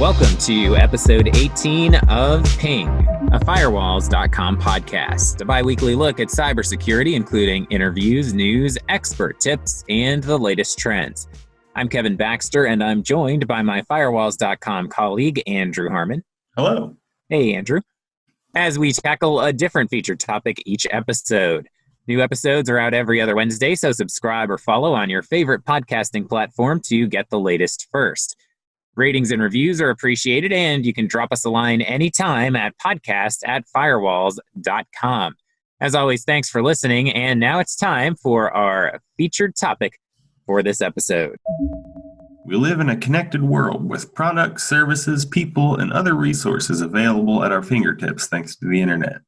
Welcome to episode 18 of Ping, a Firewalls.com podcast, a bi-weekly look at cybersecurity, including interviews, news, expert tips, and the latest trends. I'm Kevin Baxter, and I'm joined by my Firewalls.com colleague, Andrew Harmon. Hello. Hey, Andrew. As we tackle a different featured topic each episode. New episodes are out every other Wednesday, so subscribe or follow on your favorite podcasting platform to get the latest first. Ratings and reviews are appreciated, and you can drop us a line anytime at podcast@firewalls.com. As always, thanks for listening, and now it's time for our featured topic for this episode. We live in a connected world with products, services, people, and other resources available at our fingertips thanks to the internet.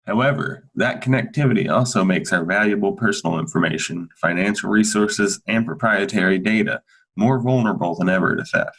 However, that connectivity also makes our valuable personal information, financial resources, and proprietary data more vulnerable than ever to theft.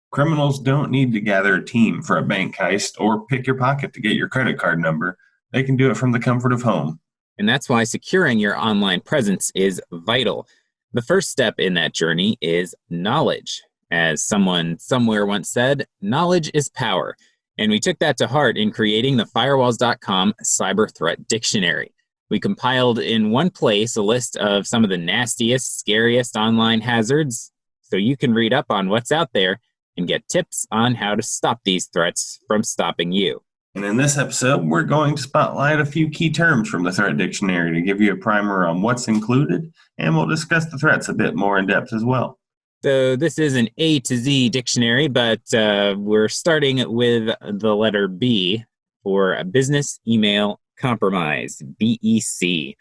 Criminals don't need to gather a team for a bank heist or pick your pocket to get your credit card number. They can do it from the comfort of home. And that's why securing your online presence is vital. The first step in that journey is knowledge. As someone somewhere once said, knowledge is power. And we took that to heart in creating the Firewalls.com Cyber Threat Dictionary. We compiled in one place a list of some of the nastiest, scariest online hazards, so you can read up on what's out there and get tips on how to stop these threats from stopping you. And in this episode, we're going to spotlight a few key terms from the Threat Dictionary to give you a primer on what's included, and we'll discuss the threats a bit more in depth as well. So this is an A to Z dictionary, but we're starting with the letter B for business email compromise, BEC,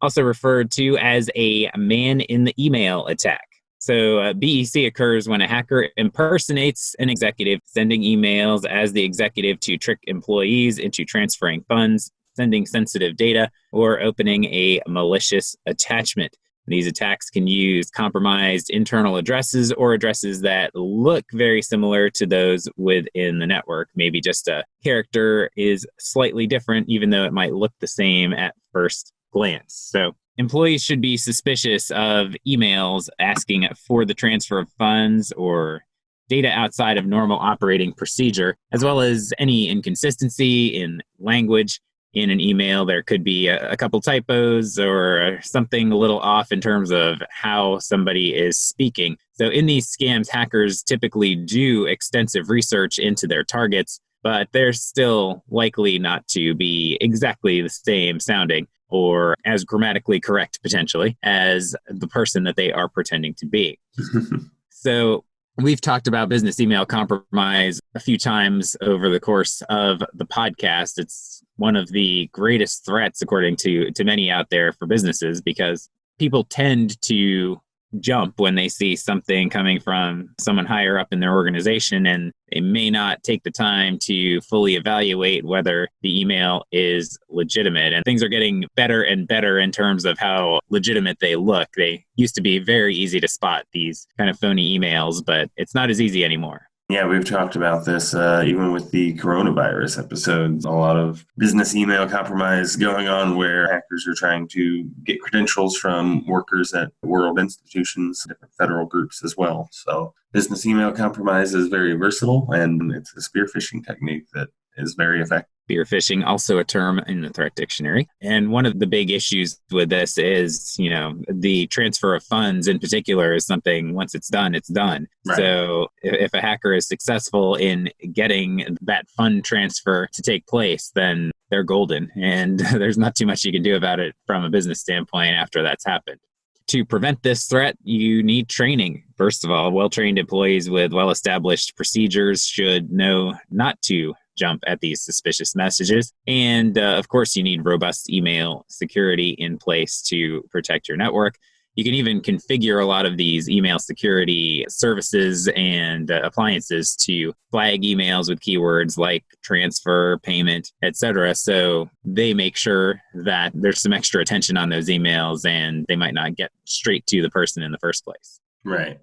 also referred to as a man-in-the-email attack. So BEC occurs when a hacker impersonates an executive, sending emails as the executive to trick employees into transferring funds, sending sensitive data, or opening a malicious attachment. These attacks can use compromised internal addresses or addresses that look very similar to those within the network. Maybe just a character is slightly different, even though it might look the same at first glance. So employees should be suspicious of emails asking for the transfer of funds or data outside of normal operating procedure, as well as any inconsistency in language. In an email, there could be a couple typos or something a little off in terms of how somebody is speaking. So in these scams, hackers typically do extensive research into their targets, but they're still likely not to be exactly the same sounding or as grammatically correct, potentially, as the person that they are pretending to be. So we've talked about business email compromise a few times over the course of the podcast. It's one of the greatest threats, according to many out there, for businesses, because people tend to jump when they see something coming from someone higher up in their organization, and they may not take the time to fully evaluate whether the email is legitimate. And things are getting better and better in terms of how legitimate they look. They used to be very easy to spot these kind of phony emails, but it's not as easy anymore. Yeah, we've talked about this even with the coronavirus episodes. A lot of business email compromise going on where hackers are trying to get credentials from workers at world institutions, different federal groups as well. So business email compromise is very versatile, and it's a spear phishing technique that is very effective. Spear phishing, also a term in the threat dictionary. And one of the big issues with this is, the transfer of funds in particular is something, once it's done, it's done. Right. So if a hacker is successful in getting that fund transfer to take place, then they're golden. And there's not too much you can do about it from a business standpoint after that's happened. To prevent this threat, you need training. First of all, well-trained employees with well-established procedures should know not to jump at these suspicious messages. And of course, you need robust email security in place to protect your network. You can even configure a lot of these email security services and appliances to flag emails with keywords like transfer, payment, etc. So they make sure that there's some extra attention on those emails and they might not get straight to the person in the first place. Right.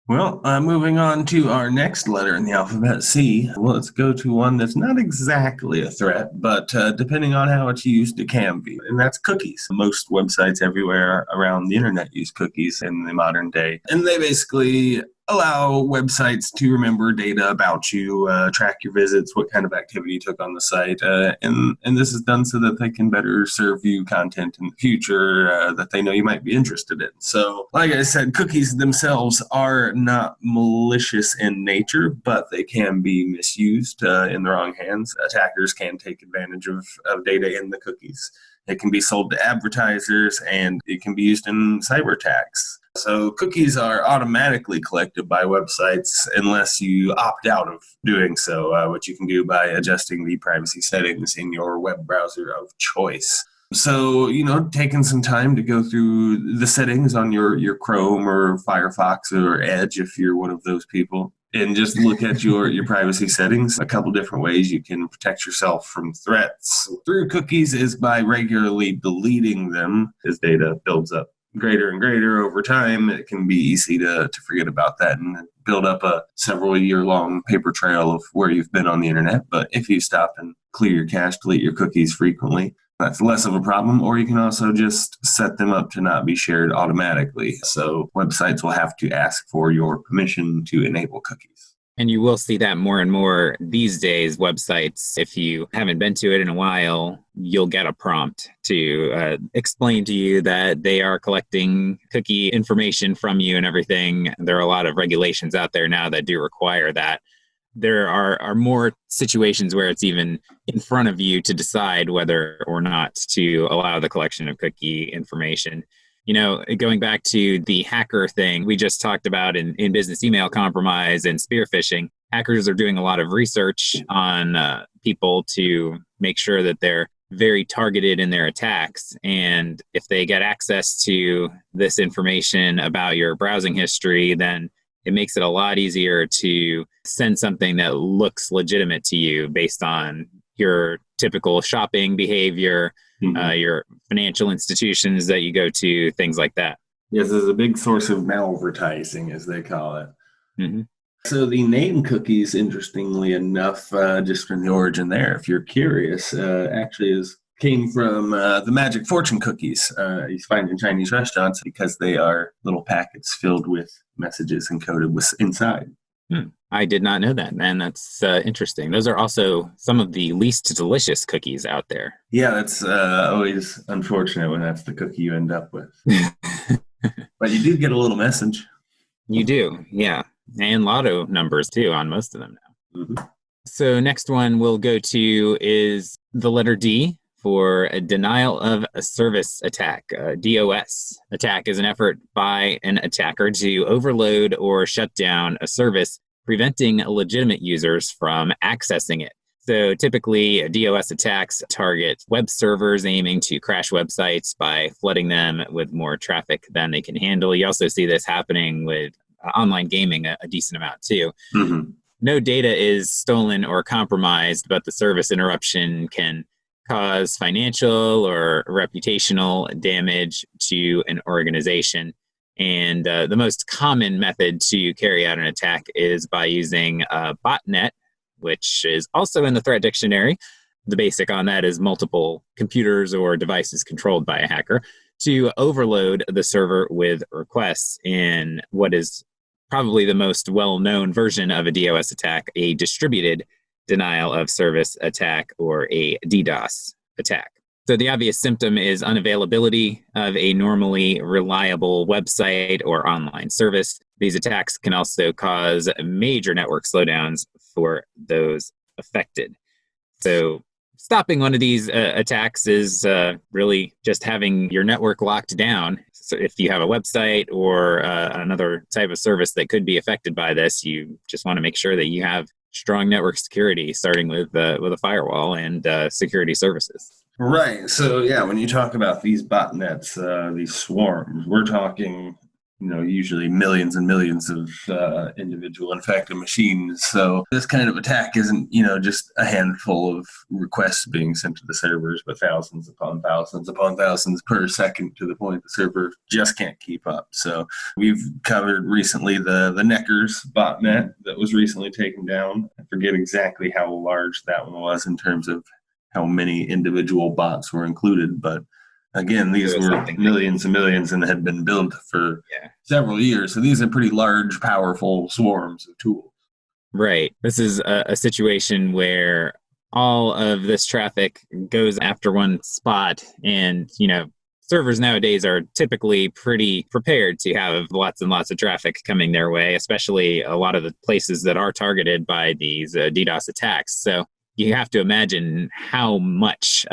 Well, moving on to our next letter in the alphabet, C. Well, let's go to one that's not exactly a threat, but depending on how it's used, it can be. And that's cookies. Most websites everywhere around the internet use cookies in the modern day. And they basically allow websites to remember data about you, track your visits, what kind of activity you took on the site. And this is done so that they can better serve you content in the future that they know you might be interested in. So, like I said, cookies themselves are not malicious in nature, but they can be misused in the wrong hands. Attackers can take advantage of data in the cookies. It can be sold to advertisers, and it can be used in cyber attacks. So cookies are automatically collected by websites unless you opt out of doing so, which you can do by adjusting the privacy settings in your web browser of choice. So, taking some time to go through the settings on your Chrome or Firefox or Edge, if you're one of those people, and just look at your privacy settings. A couple different ways you can protect yourself from threats through cookies is by regularly deleting them as data builds up greater and greater over time. It can be easy to forget about that and build up a several year-long paper trail of where you've been on the internet. But if you stop and clear your cache, delete your cookies frequently, that's less of a problem. Or you can also just set them up to not be shared automatically. So websites will have to ask for your permission to enable cookies. And you will see that more and more these days. Websites, if you haven't been to it in a while, you'll get a prompt to explain to you that they are collecting cookie information from you and everything. There are a lot of regulations out there now that do require that. There are more situations where it's even in front of you to decide whether or not to allow the collection of cookie information. Going back to the hacker thing we just talked about in business email compromise and spear phishing, hackers are doing a lot of research on people to make sure that they're very targeted in their attacks. And if they get access to this information about your browsing history, then it makes it a lot easier to send something that looks legitimate to you based on your typical shopping behavior, your financial institutions that you go to, things like that. Yes, there's a big source of malvertising, as they call it. Mm-hmm. So the name cookies, interestingly enough, just from the origin there, if you're curious, actually came from the magic fortune cookies you find in Chinese restaurants, because they are little packets filled with messages encoded inside. I did not know that, man. That's interesting. Those are also some of the least delicious cookies out there. Yeah, that's always unfortunate when that's the cookie you end up with. But you do get a little message. You do, yeah. And lotto numbers, too, on most of them now. Mm-hmm. So next one we'll go to is the letter D for a denial of a service attack. DOS attack is an effort by an attacker to overload or shut down a service, preventing legitimate users from accessing it. So typically, DOS attacks target web servers aiming to crash websites by flooding them with more traffic than they can handle. You also see this happening with online gaming a decent amount too. Mm-hmm. No data is stolen or compromised, but the service interruption can cause financial or reputational damage to an organization. And the most common method to carry out an attack is by using a botnet, which is also in the threat dictionary. The basic on that is multiple computers or devices controlled by a hacker to overload the server with requests in what is probably the most well-known version of a DOS attack, a distributed denial of service attack, or a DDoS attack. So the obvious symptom is unavailability of a normally reliable website or online service. These attacks can also cause major network slowdowns for those affected. So stopping one of these attacks is really just having your network locked down. So if you have a website or another type of service that could be affected by this, you just want to make sure that you have strong network security, starting with a firewall and security services. Right. So yeah, when you talk about these botnets, these swarms, we're talking, usually millions and millions of individual infected machines. So this kind of attack isn't, just a handful of requests being sent to the servers, but thousands upon thousands per second, to the point the server just can't keep up. So we've covered recently the Neckers botnet that was recently taken down. I forget exactly how large that one was in terms of how many individual bots were included, but Again, these do were something like millions and millions and had been built for yeah. several years. So these are pretty large, powerful swarms of tools. Right. This is a situation where all of this traffic goes after one spot. And, servers nowadays are typically pretty prepared to have lots and lots of traffic coming their way, especially a lot of the places that are targeted by these DDoS attacks. So you have to imagine how much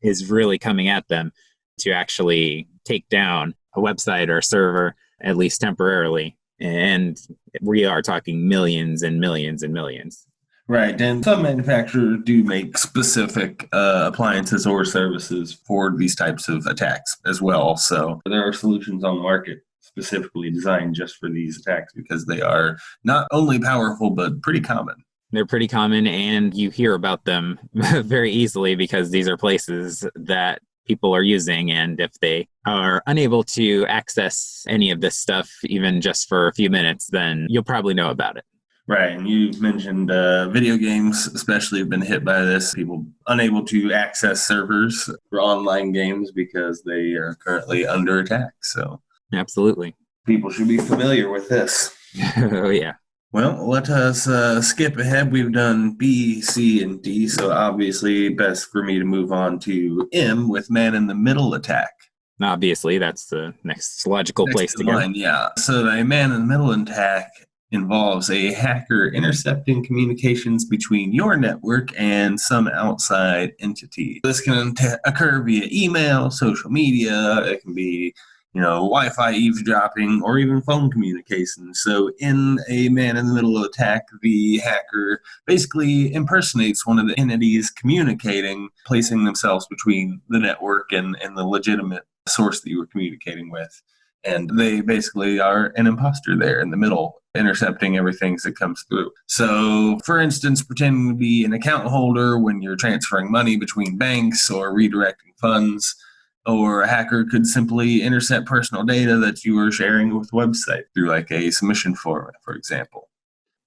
is really coming at them to actually take down a website or a server, at least temporarily. And we are talking millions and millions and millions. Right. And some manufacturers do make specific appliances or services for these types of attacks as well. So there are solutions on the market specifically designed just for these attacks because they are not only powerful, but pretty common. They're pretty common, and you hear about them very easily because these are places that people are using. And if they are unable to access any of this stuff, even just for a few minutes, then you'll probably know about it. Right. And you mentioned video games, especially, have been hit by this. People unable to access servers for online games because they are currently under attack. So Absolutely. people should be familiar with this. Oh, yeah. Well, let us skip ahead. We've done B, C, and D, so obviously best for me to move on to M with man-in-the-middle attack. Obviously, that's the next logical place to go. Yeah. So a man-in-the-middle attack involves a hacker intercepting communications between your network and some outside entity. This can occur via email, social media. It can be Wi-Fi eavesdropping, or even phone communication. So in a man-in-the-middle attack, the hacker basically impersonates one of the entities communicating, placing themselves between the network and the legitimate source that you were communicating with. And they basically are an imposter there in the middle, intercepting everything that comes through. So, for instance, pretending to be an account holder when you're transferring money between banks or redirecting funds. Or a hacker could simply intercept personal data that you are sharing with a website through like a submission form, for example.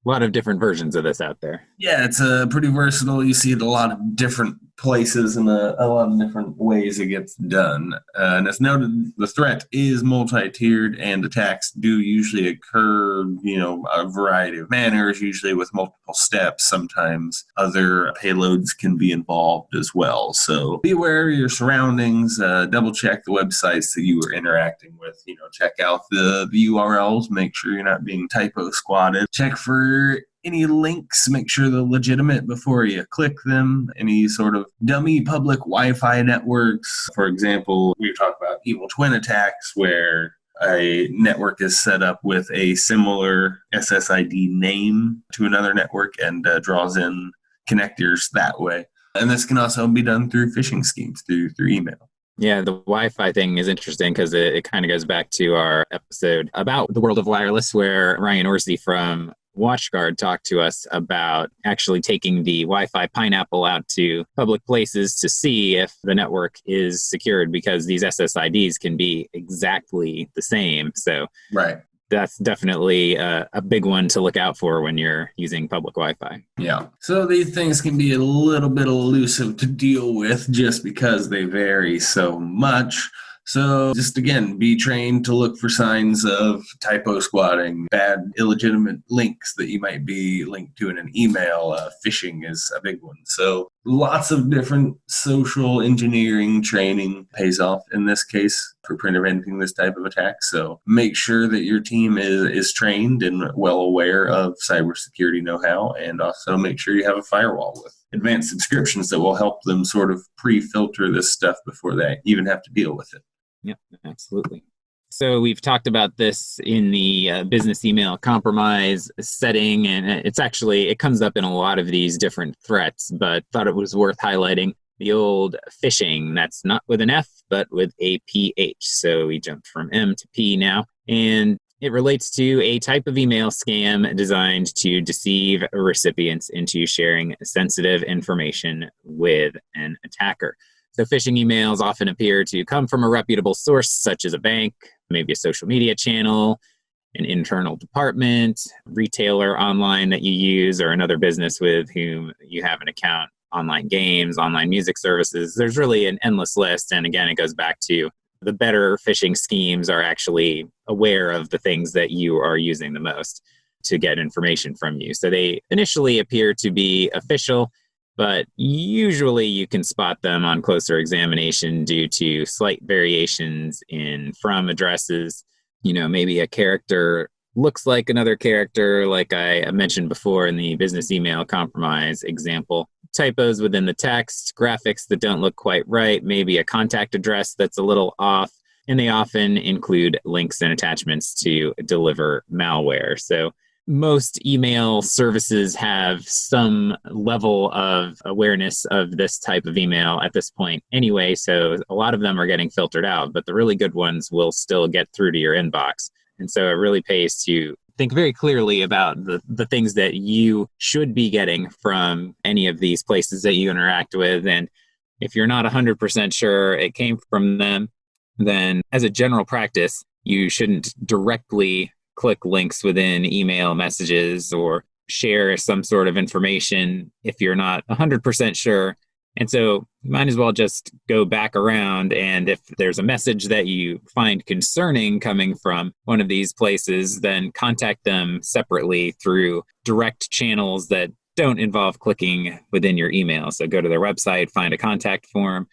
A lot of different versions of this out there. Yeah, it's pretty versatile. You see it a lot of different places and a lot of different ways it gets done. And as noted, the threat is multi-tiered, and attacks do usually occur, a variety of manners, usually with multiple steps. Sometimes other payloads can be involved as well. So be aware of your surroundings, double check the websites that you are interacting with, check out the URLs, make sure you're not being typo squatted, check for any links, make sure they're legitimate before you click them. Any sort of dummy public Wi-Fi networks. For example, we've talked about evil twin attacks where a network is set up with a similar SSID name to another network and draws in connectors that way. And this can also be done through phishing schemes, through email. Yeah, the Wi-Fi thing is interesting because it kind of goes back to our episode about the world of wireless, where Ryan Orsey from WatchGuard talked to us about actually taking the Wi-Fi pineapple out to public places to see if the network is secured, because these SSIDs can be exactly the same. So right. That's definitely a big one to look out for when you're using public Wi-Fi. Yeah. So these things can be a little bit elusive to deal with just because they vary so much. So just again, be trained to look for signs of typo squatting, bad illegitimate links that you might be linked to in an email. Phishing is a big one. So lots of different social engineering training pays off in this case for preventing this type of attack. So make sure that your team is trained and well aware of cybersecurity know-how, and also make sure you have a firewall with advanced subscriptions that will help them sort of pre-filter this stuff before they even have to deal with it. Yeah, absolutely. So we've talked about this in the business email compromise setting, and it comes up in a lot of these different threats, but thought it was worth highlighting the old phishing. That's not with an F, but with a PH. So we jumped from M to P now, and it relates to a type of email scam designed to deceive recipients into sharing sensitive information with an attacker. So phishing emails often appear to come from a reputable source, such as a bank, maybe a social media channel, an internal department, retailer online that you use, or another business with whom you have an account online games, online music services. There's really an endless list. And again, it goes back to the better phishing schemes are actually aware of the things that you are using the most to get information from you. So they initially appear to be official, but usually you can spot them on closer examination due to slight variations in from addresses. Maybe a character looks like another character, like I mentioned before in the business email compromise example. Typos within the text, graphics that don't look quite right, maybe a contact address that's a little off, and they often include links and attachments to deliver malware. So most email services have some level of awareness of this type of email at this point anyway, so a lot of them are getting filtered out, but the really good ones will still get through to your inbox. And so it really pays to think very clearly about the things that you should be getting from any of these places that you interact with. And if you're not 100% sure it came from them, then as a general practice, you shouldn't directly click links within email messages or share some sort of information if you're not 100% sure. And so you might as well just go back around, and if there's a message that you find concerning coming from one of these places, then contact them separately through direct channels that don't involve clicking within your email. So go to their website, find a contact form,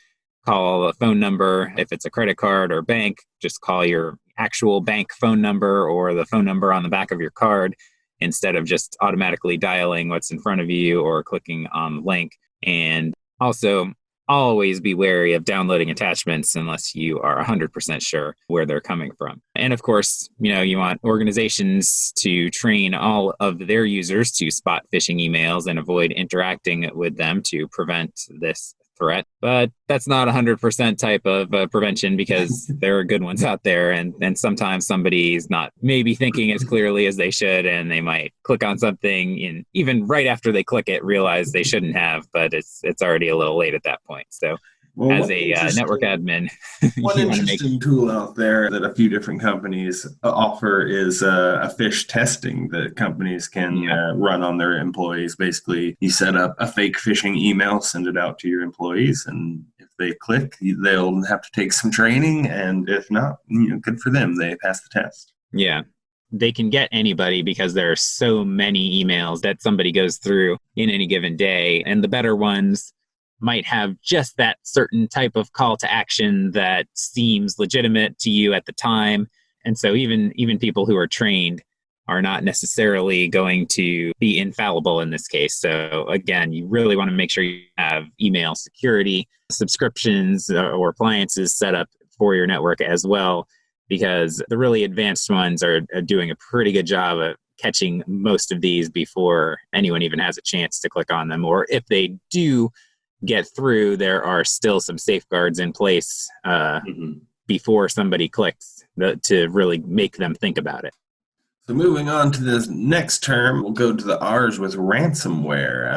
call a phone number. If it's a credit card or bank, just call your actual bank phone number or the phone number on the back of your card instead of just automatically dialing what's in front of you or clicking on the link. And also, always be wary of downloading attachments unless you are 100% sure where they're coming from. And of course, you want organizations to train all of their users to spot phishing emails and avoid interacting with them to prevent this threat. But that's not 100% type of prevention, because there are good ones out there. And sometimes somebody's not maybe thinking as clearly as they should, and they might click on something and even right after they click it, realize they shouldn't have, but it's already a little late at that point. So as a network admin, one interesting tool out there that a few different companies offer is a phish testing that companies can run on their employees. Basically, you set up a fake phishing email, send it out to your employees, and if they click, they'll have to take some training, and if not, good for them. They pass the test. Yeah. They can get anybody because there are so many emails that somebody goes through in any given day, and the better ones might have just that certain type of call to action that seems legitimate to you at the time. And so even people who are trained are not necessarily going to be infallible in this case. So again, you really want to make sure you have email security subscriptions or appliances set up for your network as well, because the really advanced ones are doing a pretty good job of catching most of these before anyone even has a chance to click on them. Or if they do get through, there are still some safeguards in place before somebody clicks to really make them think about it. So moving on to this next term, we'll go to the R's with ransomware.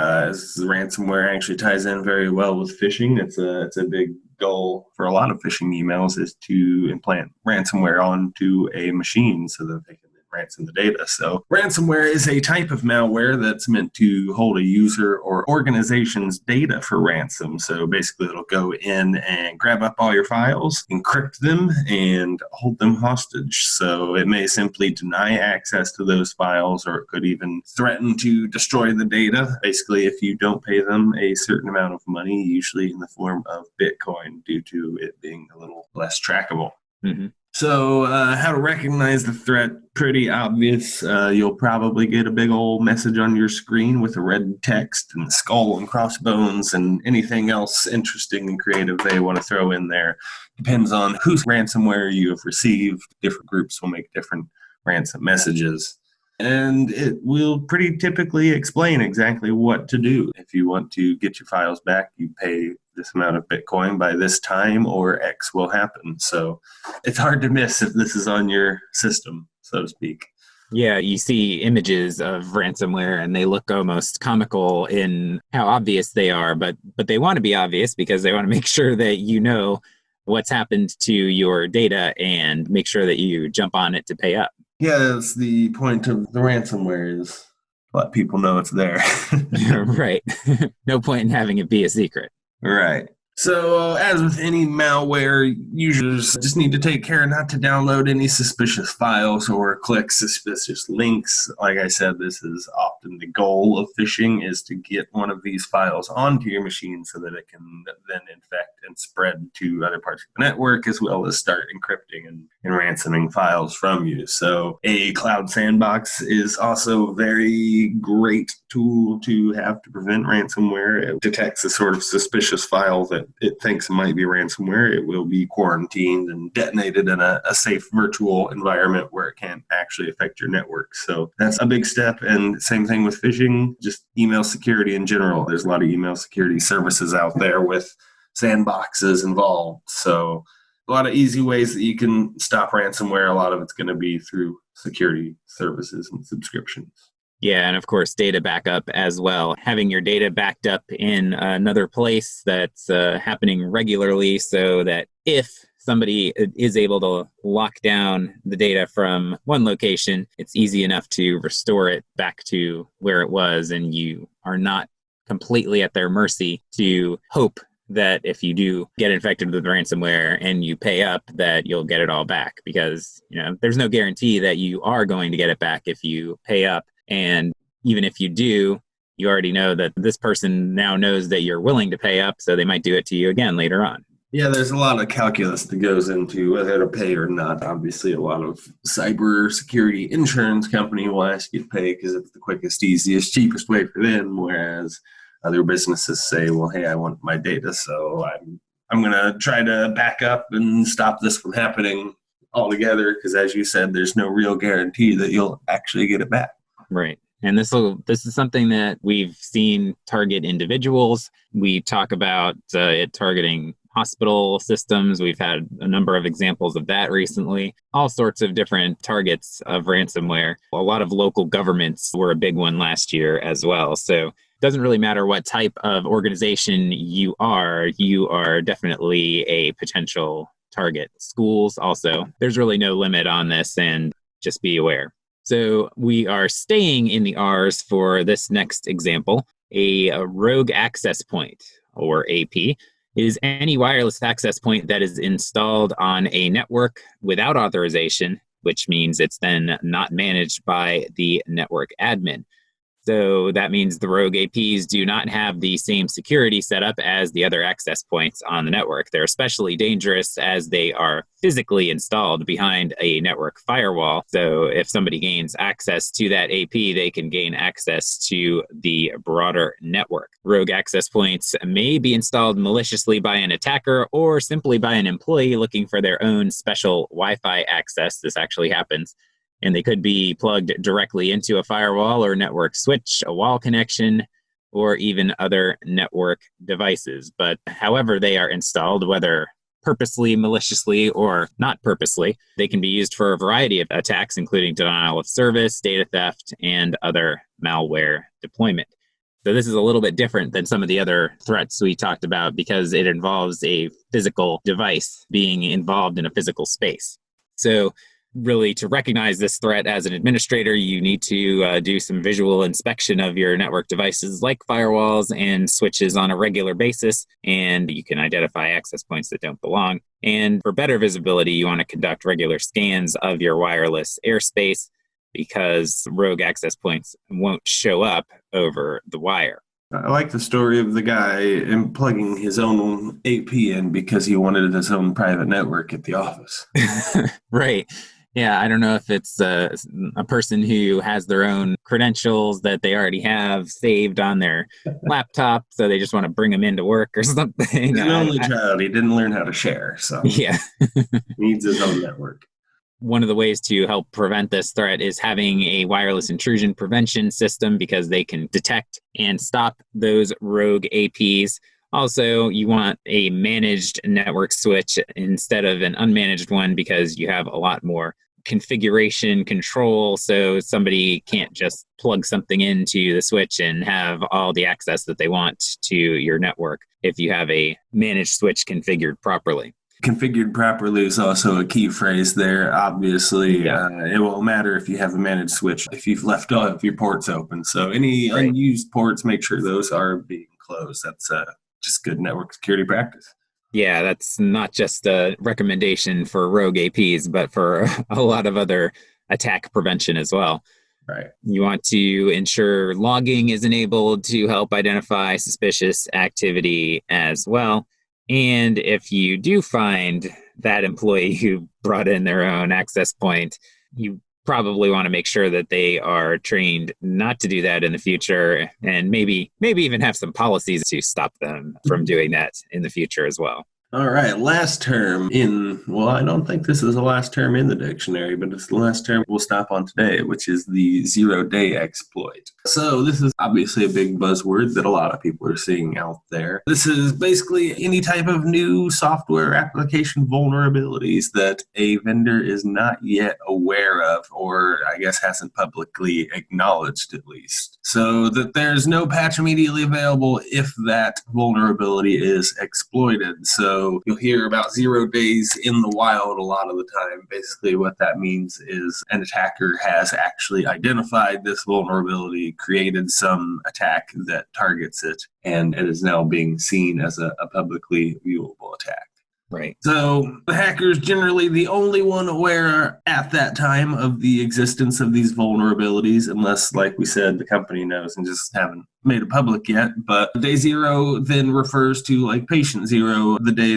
Ransomware actually ties in very well with phishing. It's a big goal for a lot of phishing emails is to implant ransomware onto a machine so that they can ransom the data. So ransomware is a type of malware that's meant to hold a user or organization's data for ransom. So basically it'll go in and grab up all your files, encrypt them, and hold them hostage. So it may simply deny access to those files, or it could even threaten to destroy the data. Basically, if you don't pay them a certain amount of money, usually in the form of Bitcoin, due to it being a little less trackable. Mm-hmm. So how to recognize the threat, pretty obvious. You'll probably get a big old message on your screen with a red text and skull and crossbones and anything else interesting and creative they want to throw in there. Depends on whose ransomware you have received. Different groups will make different ransom messages. And it will pretty typically explain exactly what to do. If you want to get your files back, you pay this amount of Bitcoin by this time, or X will happen. So it's hard to miss if this is on your system, so to speak. Yeah, you see images of ransomware and they look almost comical in how obvious they are, but they want to be obvious because they want to make sure that you know what's happened to your data and make sure that you jump on it to pay up. Yeah, that's the point of the ransomware is let people know it's there. Right. No point in having it be a secret. Right. So, as with any malware, users just need to take care not to download any suspicious files or click suspicious links. Like I said, this is often the goal of phishing, is to get one of these files onto your machine so that it can then infect and spread to other parts of the network, as well as start encrypting and ransoming files from you. So a cloud sandbox is also a very great tool to have to prevent ransomware. It detects a sort of suspicious file that it thinks might be ransomware. It will be quarantined and detonated in a safe virtual environment where it can't actually affect your network. So that's a big step. And same thing with phishing, just email security in general. There's a lot of email security services out there with sandboxes involved. So a lot of easy ways that you can stop ransomware. A lot of it's going to be through security services and subscriptions. Yeah, and of course, data backup as well. Having your data backed up in another place that's happening regularly, so that if somebody is able to lock down the data from one location, it's easy enough to restore it back to where it was, and you are not completely at their mercy to hope that if you do get infected with ransomware and you pay up, that you'll get it all back, because there's no guarantee that you are going to get it back if you pay up. And even if you do, you already know that this person now knows that you're willing to pay up, so they might do it to you again later on. Yeah, there's a lot of calculus that goes into whether to pay or not. Obviously, a lot of cybersecurity insurance company will ask you to pay because it's the quickest, easiest, cheapest way for them, whereas other businesses say, well, hey, I want my data, so I'm going to try to back up and stop this from happening altogether, because as you said, there's no real guarantee that you'll actually get it back. Right. And this is something that we've seen target individuals. We talk about it targeting hospital systems. We've had a number of examples of that recently. All sorts of different targets of ransomware. A lot of local governments were a big one last year as well. So it doesn't really matter what type of organization you are definitely a potential target. Schools also. There's really no limit on this, and just be aware. So we are staying in the R's for this next example. A rogue access point, or AP, is any wireless access point that is installed on a network without authorization, which means it's then not managed by the network admin. So that means the rogue APs do not have the same security setup as the other access points on the network. They're especially dangerous as they are physically installed behind a network firewall. So if somebody gains access to that AP, they can gain access to the broader network. Rogue access points may be installed maliciously by an attacker or simply by an employee looking for their own special Wi-Fi access. This actually happens. And they could be plugged directly into a firewall or network switch, a wall connection, or even other network devices. But however they are installed, whether purposely, maliciously, or not purposely, they can be used for a variety of attacks, including denial of service, data theft, and other malware deployment. So this is a little bit different than some of the other threats we talked about, because it involves a physical device being involved in a physical space. So really, to recognize this threat as an administrator, you need to do some visual inspection of your network devices like firewalls and switches on a regular basis, and you can identify access points that don't belong. And for better visibility, you want to conduct regular scans of your wireless airspace, because rogue access points won't show up over the wire. I like the story of the guy plugging his own AP in because he wanted his own private network at the office. Right. Yeah, I don't know if it's a person who has their own credentials that they already have saved on their laptop, so they just want to bring them into work or something. He's an only child. He didn't learn how to share, so yeah. He needs his own network. One of the ways to help prevent this threat is having a wireless intrusion prevention system, because they can detect and stop those rogue APs. Also, you want a managed network switch instead of an unmanaged one, because you have a lot more configuration control. So somebody can't just plug something into the switch and have all the access that they want to your network if you have a managed switch configured properly. Configured properly is also a key phrase there. Obviously, Yeah. it won't matter if you have a managed switch if you've left all of your ports open. So any Right. unused ports, make sure those are being closed. That's just good network security practice. Yeah, that's not just a recommendation for rogue APs, but for a lot of other attack prevention as well. Right. You want to ensure logging is enabled to help identify suspicious activity as well. And if you do find that employee who brought in their own access point, you probably want to make sure that they are trained not to do that in the future, and maybe even have some policies to stop them from doing that in the future as well. All right, last term I don't think this is the last term in the dictionary, but it's the last term we'll stop on today, which is the zero-day exploit. So this is obviously a big buzzword that a lot of people are seeing out there. This is basically any type of new software application vulnerabilities that a vendor is not yet aware of, or I guess hasn't publicly acknowledged at least. So that there's no patch immediately available if that vulnerability is exploited. So you'll hear about 0 days in the wild a lot of the time. Basically what that means is an attacker has actually identified this vulnerability, created some attack that targets it, and it is now being seen as a publicly viewable attack. Right. So the hacker's generally the only one aware at that time of the existence of these vulnerabilities, unless, like we said, the company knows and just haven't made it public yet. But day zero then refers to like patient zero, the day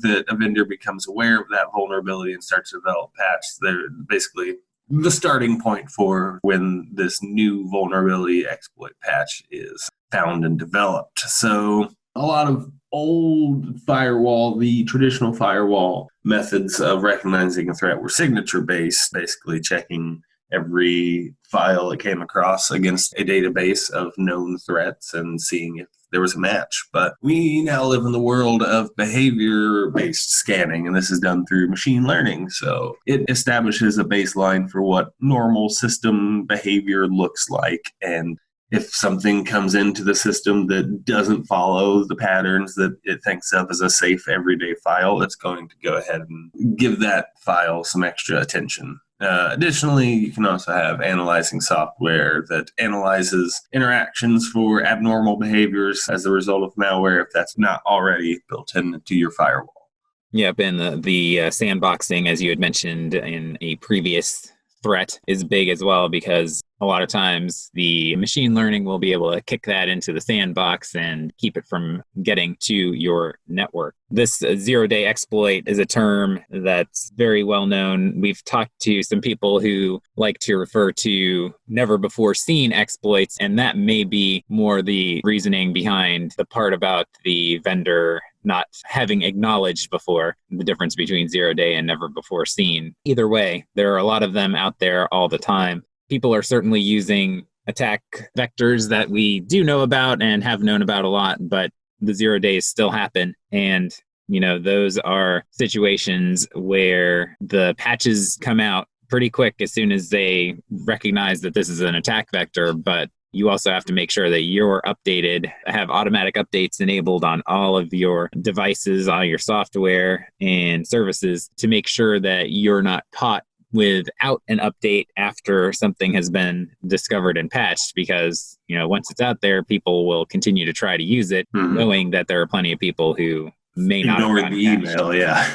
that a vendor becomes aware of that vulnerability and starts to develop patch. They're basically the starting point for when this new vulnerability exploit patch is found and developed. So a lot of old firewall, the traditional firewall methods of recognizing a threat were signature-based, basically checking every file it came across against a database of known threats and seeing if there was a match. But we now live in the world of behavior-based scanning, and this is done through machine learning. So it establishes a baseline for what normal system behavior looks like, and if something comes into the system that doesn't follow the patterns that it thinks of as a safe everyday file, it's going to go ahead and give that file some extra attention. Additionally, you can also have analyzing software that analyzes interactions for abnormal behaviors as a result of malware if that's not already built into your firewall. Yep, and the sandboxing, as you had mentioned in a previous threat, is big as well, because a lot of times the machine learning will be able to kick that into the sandbox and keep it from getting to your network. This zero-day exploit is a term that's very well known. We've talked to some people who like to refer to never-before-seen exploits, and that may be more the reasoning behind the part about the vendor not having acknowledged before the difference between 0 day and never before seen. Either way, there are a lot of them out there all the time. People are certainly using attack vectors that we do know about and have known about a lot, but the 0 days still happen. And, those are situations where the patches come out pretty quick as soon as they recognize that this is an attack vector, but you also have to make sure that you're updated, have automatic updates enabled on all of your devices, all your software and services to make sure that you're not caught without an update after something has been discovered and patched, because, once it's out there, people will continue to try to use it, knowing that there are plenty of people who may not ignore the email. Yeah.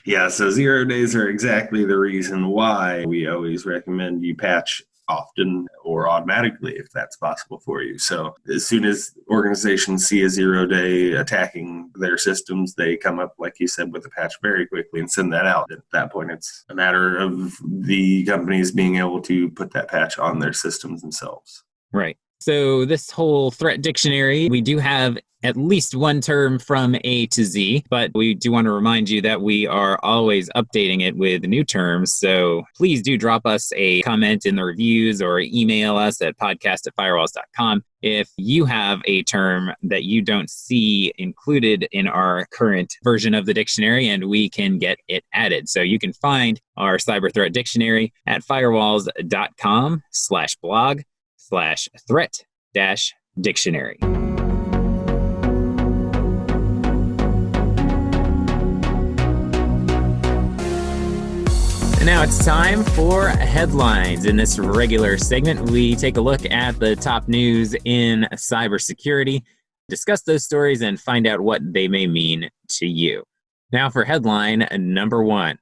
Yeah, so 0 days are exactly the reason why we always recommend you patch often or automatically if that's possible for you. So as soon as organizations see a 0 day attacking their systems, they come up, like you said, with a patch very quickly and send that out. At that point, it's a matter of the companies being able to put that patch on their systems themselves. Right. So this whole threat dictionary, we do have at least one term from A to Z, but we do want to remind you that we are always updating it with new terms. So please do drop us a comment in the reviews or email us at podcast@firewalls.com if you have a term that you don't see included in our current version of the dictionary, and we can get it added. So you can find our cyber threat dictionary at firewalls.com/blog/threat-dictionary. now it's time for headlines. In this regular segment, we take a look at the top news in cybersecurity, discuss those stories, and find out what they may mean to you. Now for headline number 1.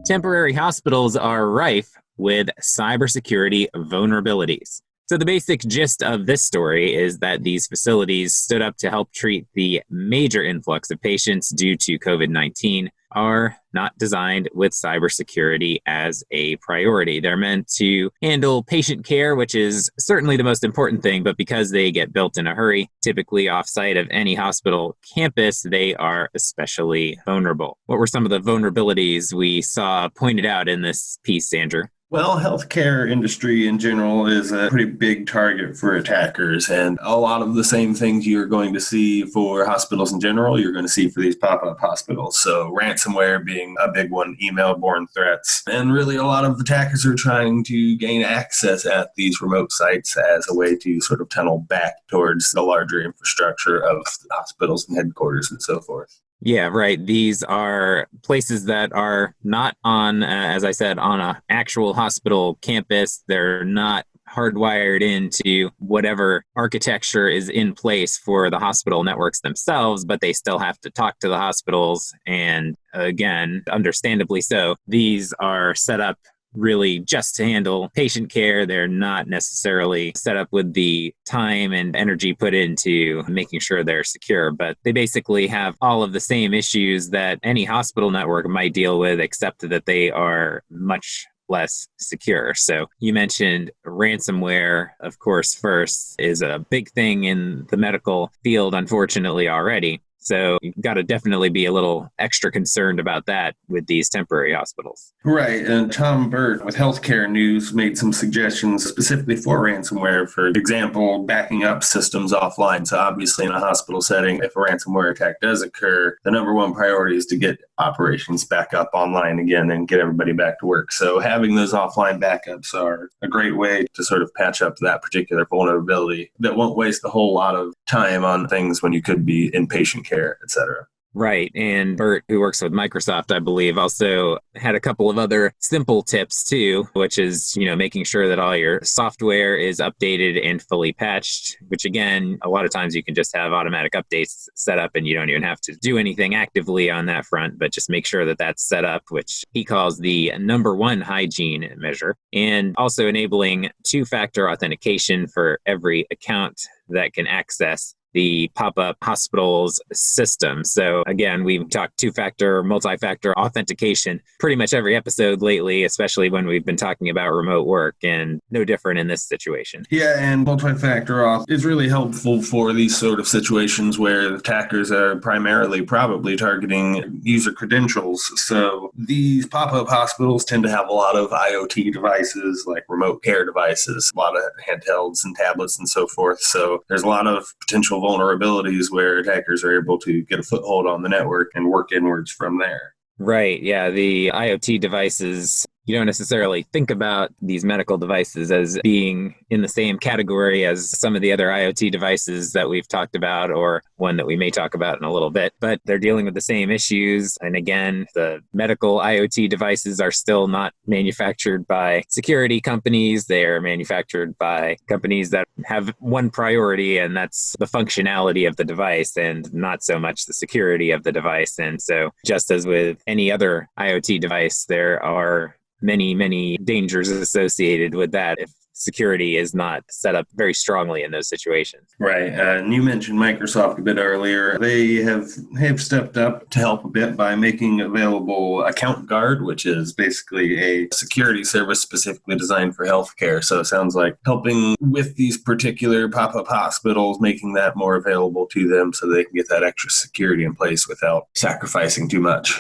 Temporary hospitals are rife with cybersecurity vulnerabilities. So the basic gist of this story is that these facilities stood up to help treat the major influx of patients due to COVID-19 are not designed with cybersecurity as a priority. They're meant to handle patient care, which is certainly the most important thing, but because they get built in a hurry, typically offsite of any hospital campus, they are especially vulnerable. What were some of the vulnerabilities we saw pointed out in this piece, Andrew? Well, healthcare industry in general is a pretty big target for attackers, and a lot of the same things you're going to see for hospitals in general, you're going to see for these pop-up hospitals. So ransomware being a big one, email-borne threats, and really a lot of attackers are trying to gain access at these remote sites as a way to sort of tunnel back towards the larger infrastructure of hospitals and headquarters and so forth. Yeah, right. These are places that are not on, as I said, on an actual hospital campus. They're not hardwired into whatever architecture is in place for the hospital networks themselves, but they still have to talk to the hospitals. And again, understandably so, these are set up really just to handle patient care. They're not necessarily set up with the time and energy put into making sure they're secure, but they basically have all of the same issues that any hospital network might deal with, except that they are much less secure. So you mentioned ransomware, of course, first is a big thing in the medical field, unfortunately, already. So you've got to definitely be a little extra concerned about that with these temporary hospitals. Right. And Tom Burt with Healthcare News made some suggestions specifically for ransomware. For example, backing up systems offline. So obviously in a hospital setting, if a ransomware attack does occur, the number one priority is to get operations back up online again and get everybody back to work. So having those offline backups are a great way to sort of patch up that particular vulnerability that won't waste a whole lot of time on things when you could be in patient care, et cetera. Right. And Bert, who works with Microsoft, I believe, also had a couple of other simple tips too, which is, making sure that all your software is updated and fully patched, which again, a lot of times you can just have automatic updates set up and you don't even have to do anything actively on that front, but just make sure that that's set up, which he calls the number one hygiene measure, and also enabling two-factor authentication for every account that can access the pop-up hospital's system. So again, we've talked two-factor, multi-factor authentication pretty much every episode lately, especially when we've been talking about remote work, and no different in this situation. Yeah, and multi-factor auth is really helpful for these sort of situations where attackers are primarily probably targeting user credentials. So these pop-up hospitals tend to have a lot of IoT devices, like remote care devices, a lot of handhelds and tablets and so forth. So there's a lot of potential vulnerabilities where attackers are able to get a foothold on the network and work inwards from there. Right. Yeah. The IoT devices, you don't necessarily think about these medical devices as being in the same category as some of the other IoT devices that we've talked about, or one that we may talk about in a little bit, but they're dealing with the same issues. And again, the medical IoT devices are still not manufactured by security companies. They're manufactured by companies that have one priority, and that's the functionality of the device and not so much the security of the device. And so just as with any other IoT device, there are many dangers associated with that if security is not set up very strongly in those situations. Right. And you mentioned Microsoft a bit earlier. They have stepped up to help a bit by making available Account Guard, which is basically a security service specifically designed for healthcare. So it sounds like helping with these particular pop-up hospitals, making that more available to them so they can get that extra security in place without sacrificing too much.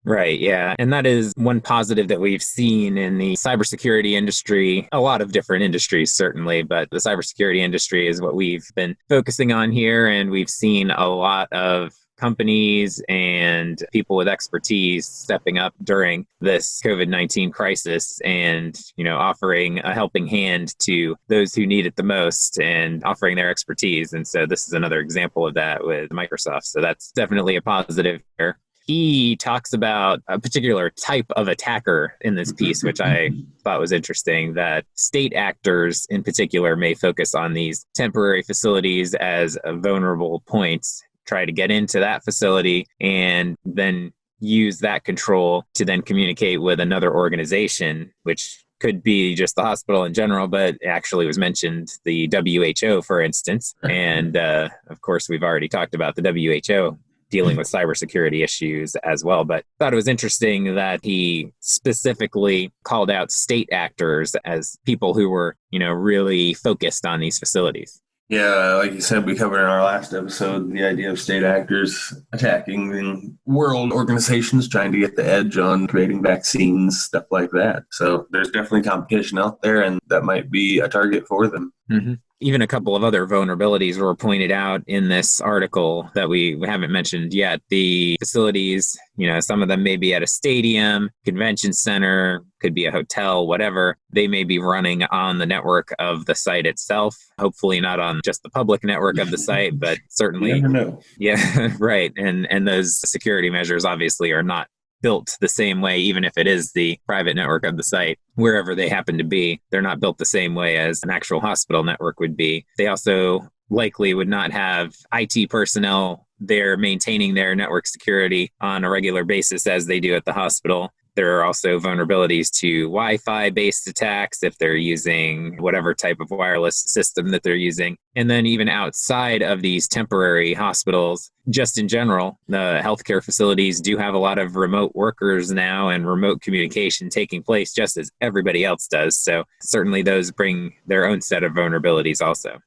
Right, yeah. And that is one positive that we've seen in the cybersecurity industry, a lot of different industries certainly, but the cybersecurity industry is what we've been focusing on here. And we've seen a lot of companies and people with expertise stepping up during this COVID-19 crisis and, offering a helping hand to those who need it the most and offering their expertise. And so this is another example of that with Microsoft. So that's definitely a positive here. he talks about a particular type of attacker in this piece, which I thought was interesting, that state actors in particular may focus on these temporary facilities as vulnerable points, try to get into that facility, and then use that control to then communicate with another organization, which could be just the hospital in general, but actually was mentioned the WHO, for instance. And of course, we've already talked about the WHO dealing with cybersecurity issues as well. But thought it was interesting that he specifically called out state actors as people who were, really focused on these facilities. Yeah, like you said, we covered in our last episode the idea of state actors attacking the world organizations, trying to get the edge on creating vaccines, stuff like that. So there's definitely competition out there, and that might be a target for them. Mm-hmm. Even a couple of other vulnerabilities were pointed out in this article that we haven't mentioned yet. The facilities, some of them may be at a stadium, convention center, could be a hotel, whatever. They may be running on the network of the site itself. Hopefully not on just the public network of the site, but certainly. You never know. Yeah, right. And those security measures obviously are not built the same way, even if it is the private network of the site, wherever they happen to be. They're not built the same way as an actual hospital network would be. They also likely would not have IT personnel there maintaining their network security on a regular basis as they do at the hospital. There are also vulnerabilities to Wi-Fi based attacks if they're using whatever type of wireless system that they're using. And then even outside of these temporary hospitals, just in general, the healthcare facilities do have a lot of remote workers now and remote communication taking place just as everybody else does. So certainly those bring their own set of vulnerabilities also.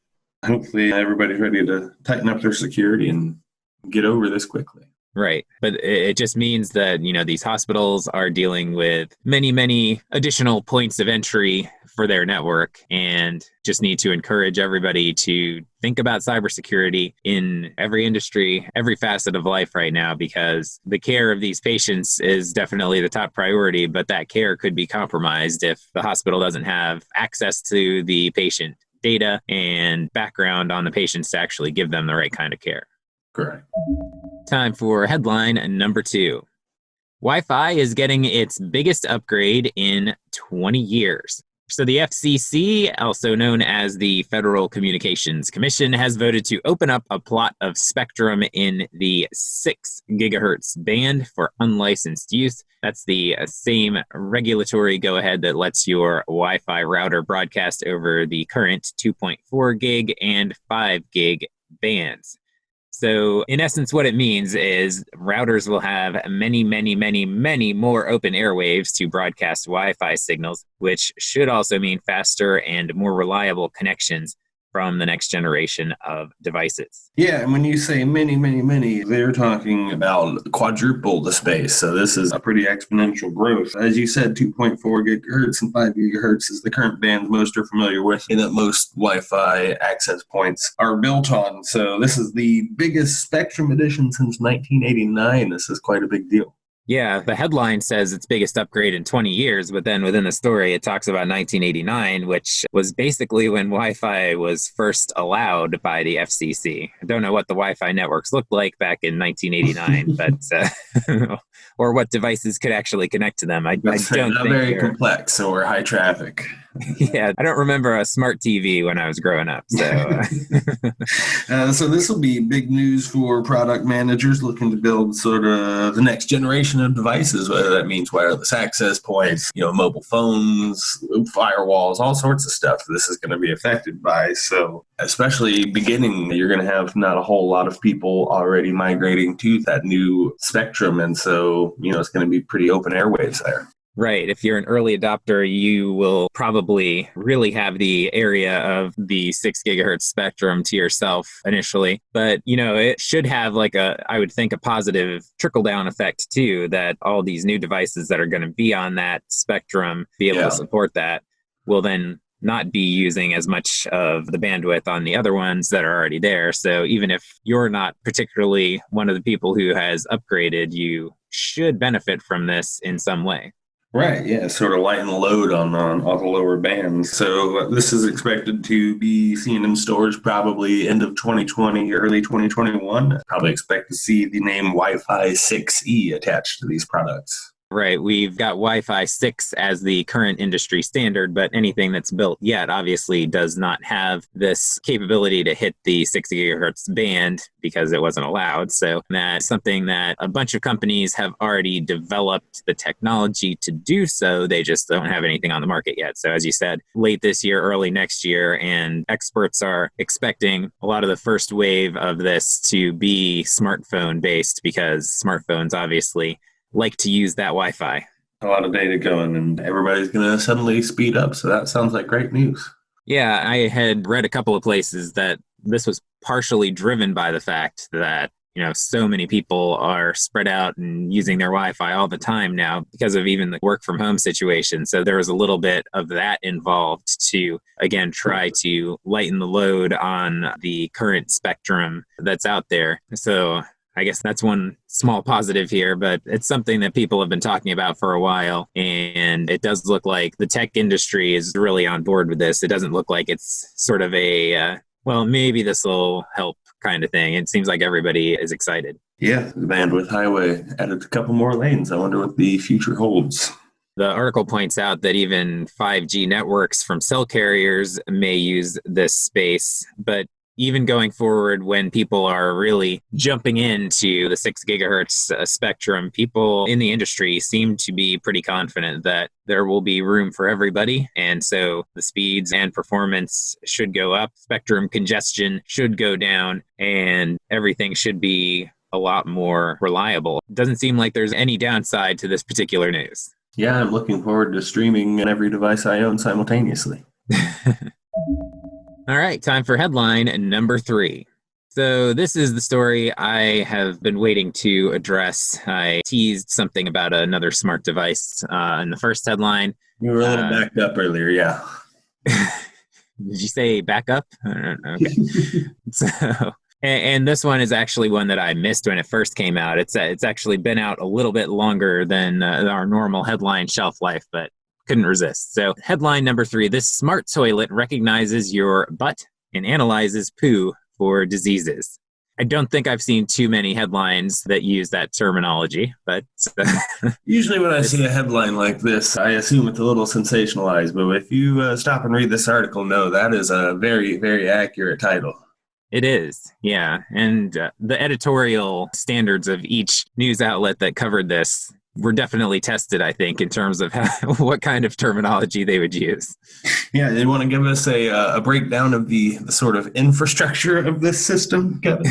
Hopefully everybody's ready to tighten up their security and get over this quickly. Right. But it just means that, these hospitals are dealing with many, many additional points of entry for their network and just need to encourage everybody to think about cybersecurity in every industry, every facet of life right now, because the care of these patients is definitely the top priority, but that care could be compromised if the hospital doesn't have access to the patient data and background on the patients to actually give them the right kind of care. Correct. Time for headline number 2. Wi-Fi is getting its biggest upgrade in 20 years. So the FCC, also known as the Federal Communications Commission, has voted to open up a plot of spectrum in the 6 gigahertz band for unlicensed use. That's the same regulatory go-ahead that lets your Wi-Fi router broadcast over the current 2.4 gig and 5 gig bands. So in essence, what it means is routers will have many, many, many, many more open airwaves to broadcast Wi-Fi signals, which should also mean faster and more reliable connections from the next generation of devices. Yeah, and when you say many, many, many, they're talking about quadruple the space. So this is a pretty exponential growth. As you said, 2.4 gigahertz and 5 gigahertz is the current bands most are familiar with and that most Wi-Fi access points are built on. So this is the biggest spectrum addition since 1989. This is quite a big deal. Yeah, the headline says its biggest upgrade in 20 years, but then within the story, it talks about 1989, which was basically when Wi-Fi was first allowed by the FCC. I don't know what the Wi-Fi networks looked like back in 1989, but or what devices could actually connect to them. I don't think very complex or high traffic. Yeah, I don't remember a smart TV when I was growing up. So, so this will be big news for product managers looking to build sort of the next generation of devices, whether that means wireless access points, mobile phones, firewalls, all sorts of stuff this is going to be affected by. So especially beginning, you're going to have not a whole lot of people already migrating to that new spectrum. And so, it's going to be pretty open airwaves there. Right. If you're an early adopter, you will probably really have the area of the 6 gigahertz spectrum to yourself initially. But, it should have I would think, a positive trickle-down effect too, that all these new devices that are going to be on that spectrum, be able to support that, will then not be using as much of the bandwidth on the other ones that are already there. So even if you're not particularly one of the people who has upgraded, you should benefit from this in some way. Right, yeah, sort of lighten the load on all the lower bands. So this is expected to be seen in stores probably end of 2020, early 2021. Probably expect to see the name Wi-Fi 6E attached to these products. Right. We've got Wi-Fi 6 as the current industry standard, but anything that's built yet obviously does not have this capability to hit the 60 gigahertz band because it wasn't allowed. So that's something that a bunch of companies have already developed the technology to do so. They just don't have anything on the market yet. So as you said, late this year, early next year, and experts are expecting a lot of the first wave of this to be smartphone based because smartphones obviously like to use that Wi-Fi. A lot of data going, and everybody's going to suddenly speed up. So that sounds like great news. Yeah, I had read a couple of places that this was partially driven by the fact that, so many people are spread out and using their Wi-Fi all the time now because of even the work from home situation. So there was a little bit of that involved to, again, try to lighten the load on the current spectrum that's out there. So I guess that's one small positive here, but it's something that people have been talking about for a while. And it does look like the tech industry is really on board with this. It doesn't look like it's sort of maybe this will help kind of thing. It seems like everybody is excited. Yeah, the bandwidth highway added a couple more lanes. I wonder what the future holds. The article points out that even 5G networks from cell carriers may use this space, but even going forward, when people are really jumping into the 6 gigahertz spectrum, people in the industry seem to be pretty confident that there will be room for everybody. And so the speeds and performance should go up, spectrum congestion should go down, and everything should be a lot more reliable. It doesn't seem like there's any downside to this particular news. Yeah, I'm looking forward to streaming on every device I own simultaneously. All right, time for headline number 3. So this is the story I have been waiting to address. I teased something about another smart device in the first headline. You were a little backed up earlier, yeah. Did you say backup? Okay. So, and this one is actually one that I missed when it first came out. It's actually been out a little bit longer than our normal headline shelf life, but couldn't resist. So headline number 3, this smart toilet recognizes your butt and analyzes poo for diseases. I don't think I've seen too many headlines that use that terminology, but usually when I see a headline like this, I assume it's a little sensationalized, but if you stop and read this article, no, that is a very, very accurate title. It is, yeah. And the editorial standards of each news outlet that covered this were definitely tested, I think, in terms of what kind of terminology they would use. Yeah, they want to give us a breakdown of the sort of infrastructure of this system, Kevin?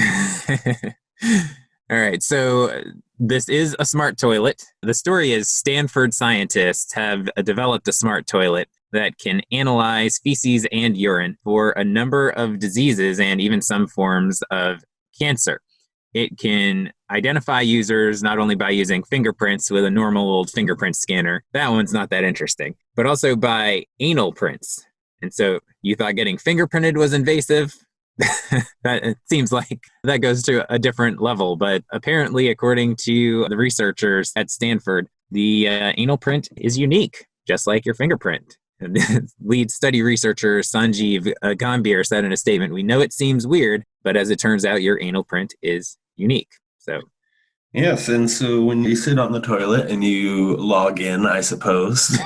All right, so this is a smart toilet. The story is Stanford scientists have developed a smart toilet that can analyze feces and urine for a number of diseases and even some forms of cancer. It can identify users not only by using fingerprints with a normal old fingerprint scanner. That one's not that interesting, but also by anal prints. And so you thought getting fingerprinted was invasive? That it seems like that goes to a different level. But apparently, according to the researchers at Stanford, the anal print is unique, just like your fingerprint. Lead study researcher Sanjeev Gambhir said in a statement, "We know it seems weird, but as it turns out, your anal print is unique." So, yes, and so when you sit on the toilet and you log in, I suppose,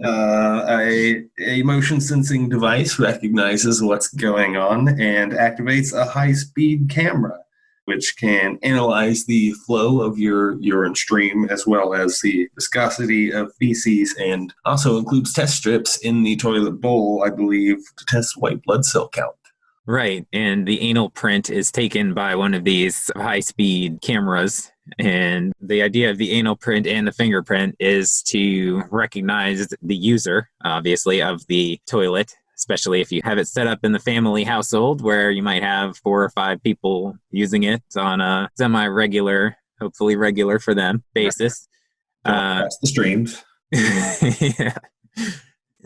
a motion sensing device recognizes what's going on and activates a high-speed camera, which can analyze the flow of your urine stream as well as the viscosity of feces, and also includes test strips in the toilet bowl, I believe, to test white blood cell count. Right, and the anal print is taken by one of these high-speed cameras, and the idea of the anal print and the fingerprint is to recognize the user, obviously, of the toilet, especially if you have it set up in the family household where you might have 4 or 5 people using it on a semi-regular, hopefully regular for them, basis. Across the streams. Yeah.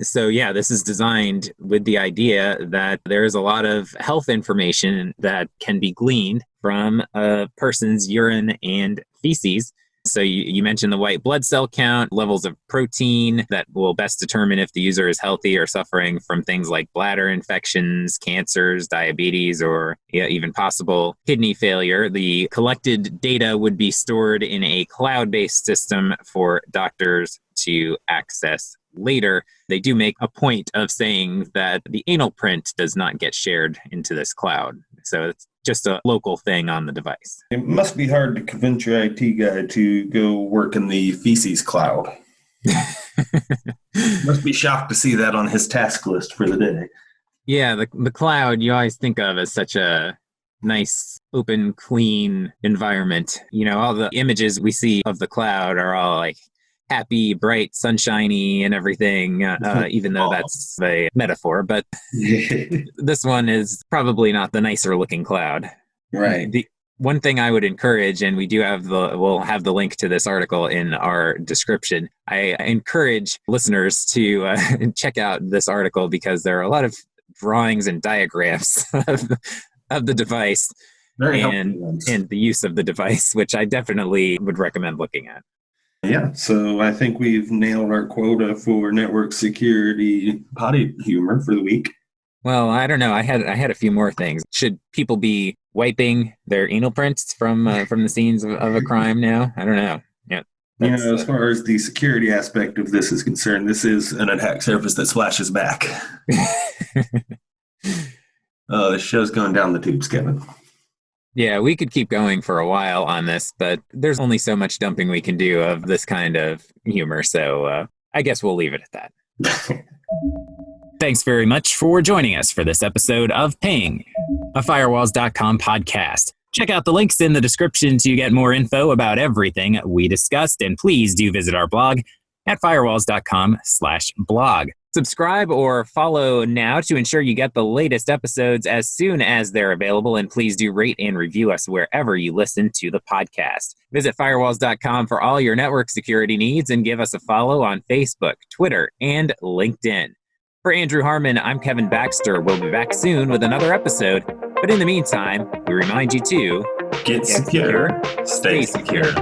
So yeah, this is designed with the idea that there is a lot of health information that can be gleaned from a person's urine and feces. So you mentioned the white blood cell count, levels of protein that will best determine if the user is healthy or suffering from things like bladder infections, cancers, diabetes, or even possible kidney failure. The collected data would be stored in a cloud-based system for doctors to access later. They do make a point of saying that the anal print does not get shared into this cloud. So it's just a local thing on the device. It must be hard to convince your IT guy to go work in the feces cloud. Must be shocked to see that on his task list for the day. Yeah, the cloud you always think of as such a nice, open, clean environment. All the images we see of the cloud are all like happy, bright, sunshiny, and everything, even though that's a metaphor. But this one is probably not the nicer looking cloud. Right. The one thing I would encourage, and we'll have the link to this article in our description. I encourage listeners to check out this article because there are a lot of drawings and diagrams of the device and the use of the device, which I definitely would recommend looking at. Yeah, so I think we've nailed our quota for network security potty humor for the week. Well, I don't know. I had a few more things. Should people be wiping their anal prints from the scenes of a crime now? I don't know. Yeah. As far as the security aspect of this is concerned, this is an attack surface that splashes back. Oh, this show's going down the tubes, Kevin. Yeah, we could keep going for a while on this, but there's only so much dumping we can do of this kind of humor, so I guess we'll leave it at that. Thanks very much for joining us for this episode of Ping, a Firewalls.com podcast. Check out the links in the description to get more info about everything we discussed, and please do visit our blog at firewalls.com/blog. Subscribe or follow now to ensure you get the latest episodes as soon as they're available, and please do rate and review us wherever you listen to the podcast. Visit firewalls.com for all your network security needs and give us a follow on Facebook, Twitter, and LinkedIn. For Andrew Harmon, I'm Kevin Baxter. We'll be back soon with another episode, but in the meantime, we remind you to get secure, stay secure.